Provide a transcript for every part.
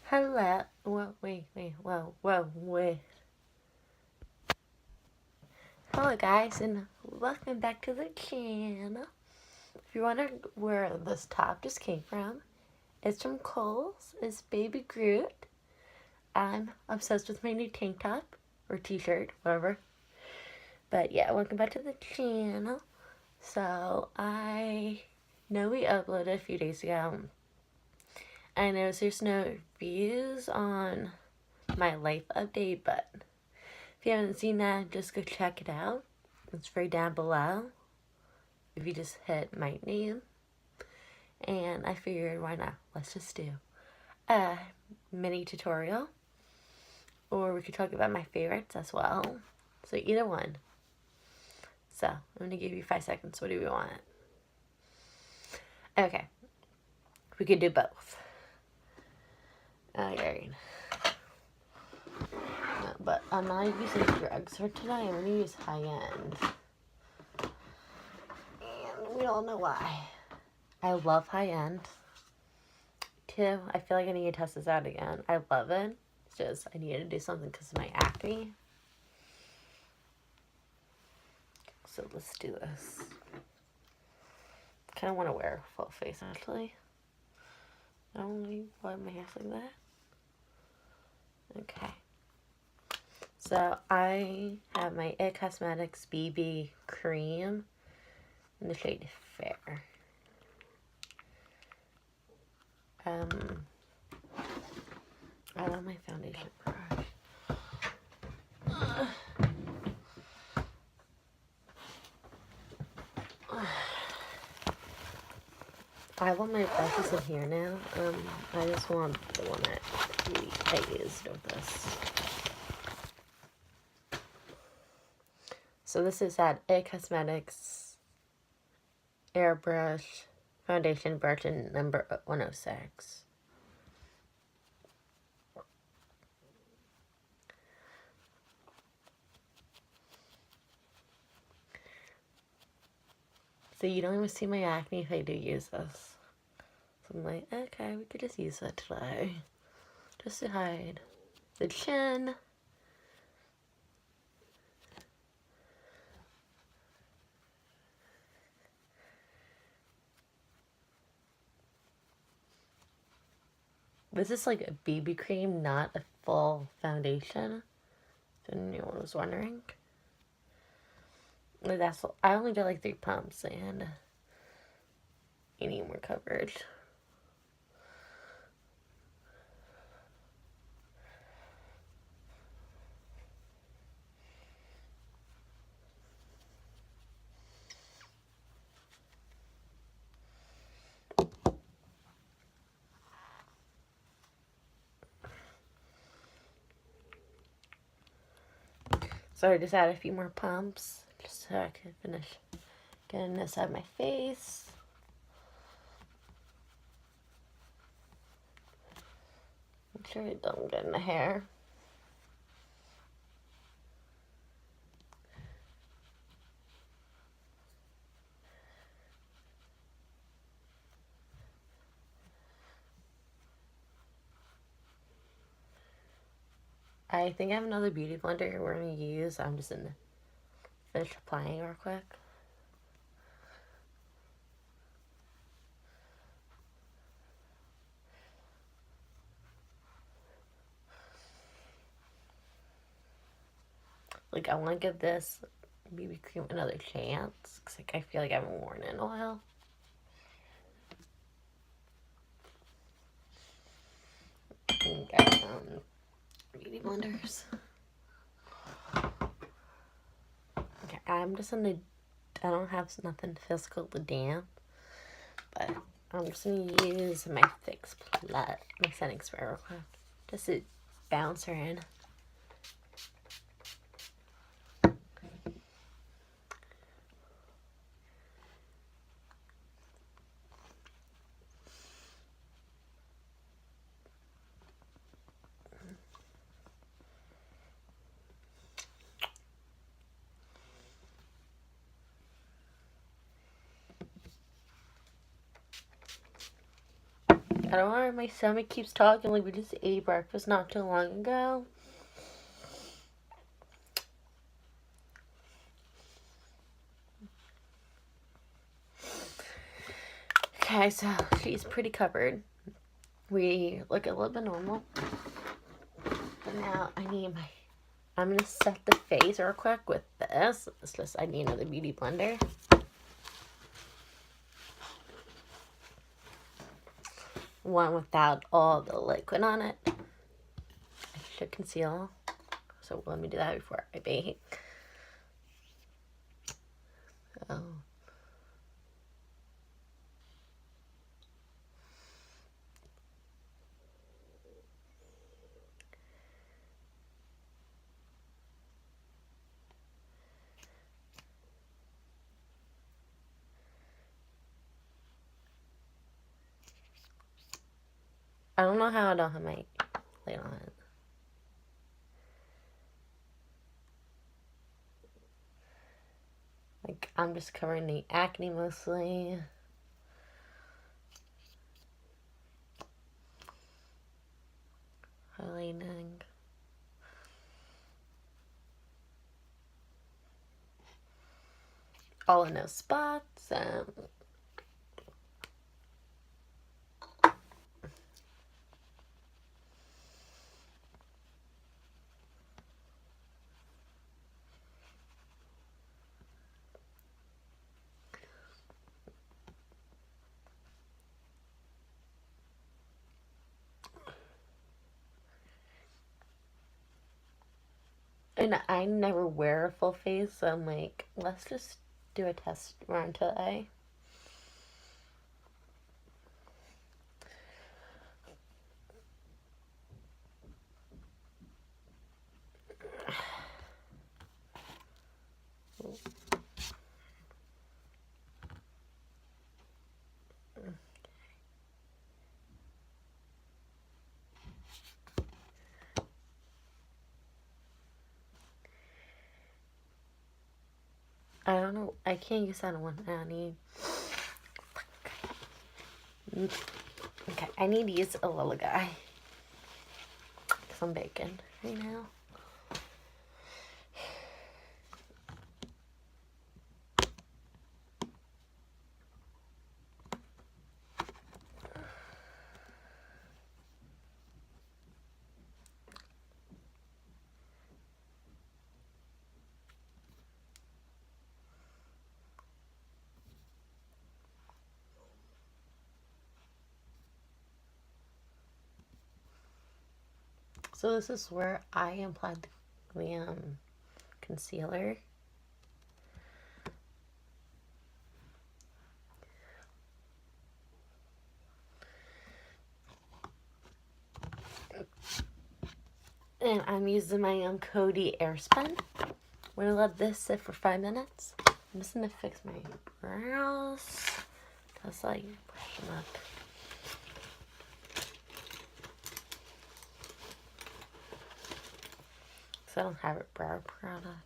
Hello. Whoa, wait. Hello, guys, and welcome back to the channel. If you're wondering where this top just came from, it's from Kohl's. It's Baby Groot. I'm obsessed with my new tank top or t-shirt, whatever. But yeah, welcome back to the channel. So I know we uploaded a few days ago. I know there's no views on my life update, but if you haven't seen that, just go check it out. It's right down below. If you just hit my name. And I figured, why not? Let's just do a mini tutorial. Or we could talk about my favorites as well. So either one. So I'm going to give you 5 seconds. What do we want? Okay. We could do both. Alright. No, but I'm not using drugs for today. I'm going to use high end. And we all know why. I love high end. Too. I feel like I need to test this out again. I love it. It's just I need to do something because of my acne. So let's do this. Kind of want to wear a full face actually. I don't really want my hair like that. Okay. So I have my It Cosmetics BB cream in the shade Fair. I love my foundation brush. I want my brushes in here now. I just want the one that I used with this. So this is that It Cosmetics Airbrush Foundation version number 106. So you don't even see my acne if I do use this. So I'm like, okay, we could just use it today. Just to hide the chin. This is like a BB cream, not a full foundation. If anyone was wondering. I only did like 3 pumps and you need more coverage. So I just add a few more pumps just so I can finish getting this out of my face. Make sure it don't get in the hair. I think I have another beauty blender we're going to use. I'm just going to finish applying real quick. Like, I want to give this BB cream another chance. Because like, I feel like I haven't worn it in a while. And got some beauty blenders. Okay, I'm just going to... I don't have nothing physical to damp. But I'm just going to use my Fix Plus, my setting spray real quick. Just to bounce her in. I don't know why my stomach keeps talking like we just ate breakfast not too long ago. Okay, so she's pretty covered. We look a little bit normal. But now I'm gonna set the face real quick with this. I need another beauty blender. One without all the liquid on it. I should conceal. So let me do that before I bake. So. I don't know how I don't have my light on it. Like, I'm just covering the acne mostly. Highlighting. All in those spots. And I never wear a full face, so I'm like, let's just do a test run today. I don't know. I can't use that one. I need. Okay, I need to use a little guy. Because I'm baking right now. So this is where I applied the concealer. And I'm using my own Coty Airspun. We're gonna let this sit for 5 minutes. I'm just gonna fix my brows. Just like brush them up. Because I don't have a brow product.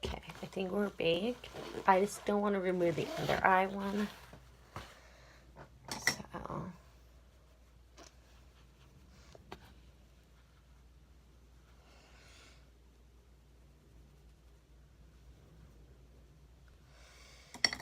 Okay, I think we're baked. I just don't want to remove the under eye one. So.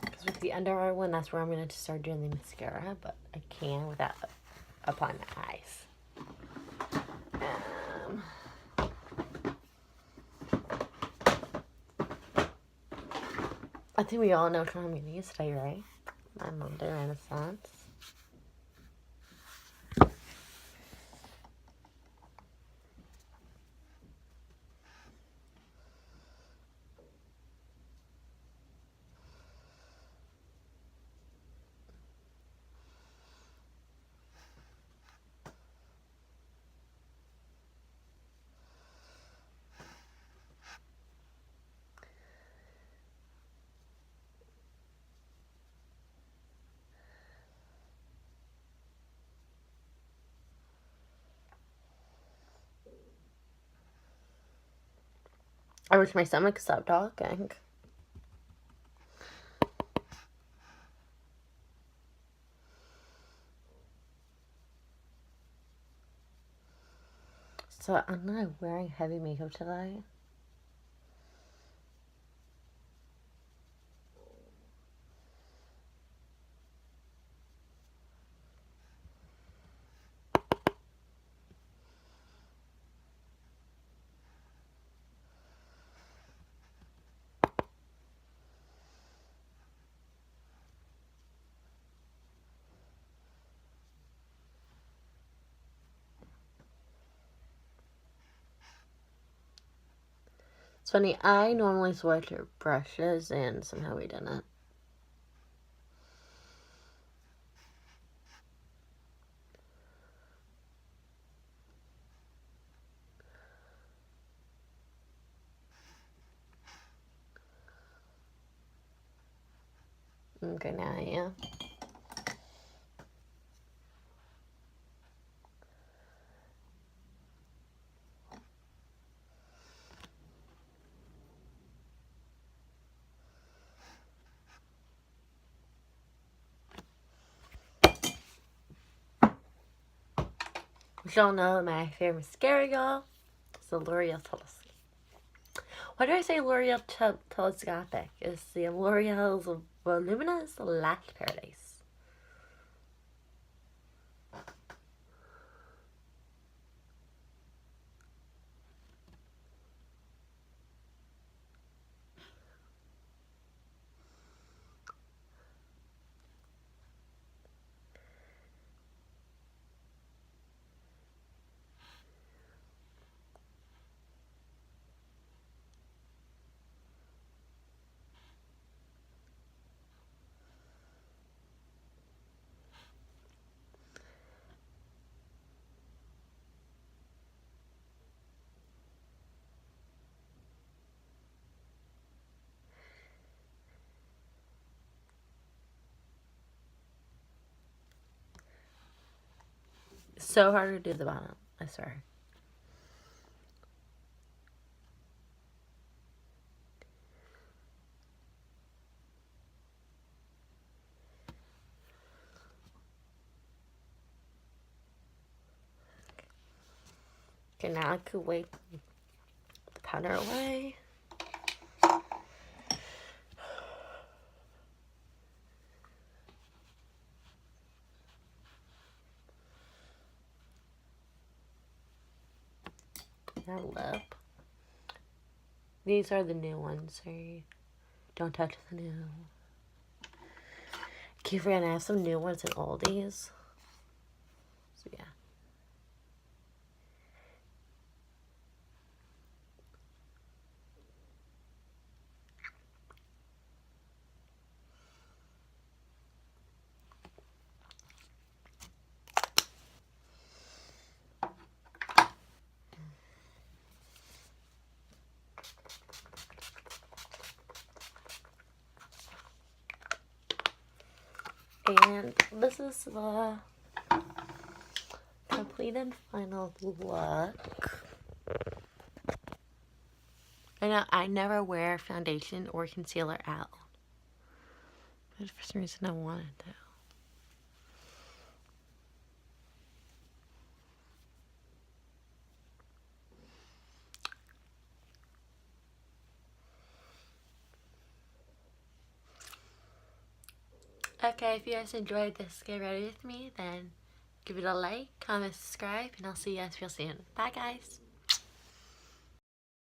Because with the under eye one, that's where I'm going to start doing the mascara, but I can without applying my eyes. I think we all know which one I'm going to use today, right? My Monday Renaissance. I wish my stomach could stop talking. So I'm not wearing heavy makeup today. It's funny, I normally switch brushes and somehow we didn't. Okay, now yeah. Which y'all know my favorite mascara, y'all. It's the L'Oreal Telescopic. Why do I say L'Oreal Telescopic? It's the L'Oreal's Voluminous Lash Paradise. It's so hard to do the bottom, I swear. Okay, now I could wipe the powder away. That lip. These are the new ones, so don't touch the new. Keep forgetting I have some new ones in Aldi's. So yeah. And this is the complete and final look. I know I never wear foundation or concealer out. But for some reason I wanted to. Okay, if you guys enjoyed this Get Ready With Me, then give it a like, comment, subscribe, and I'll see you guys real soon. Bye, guys.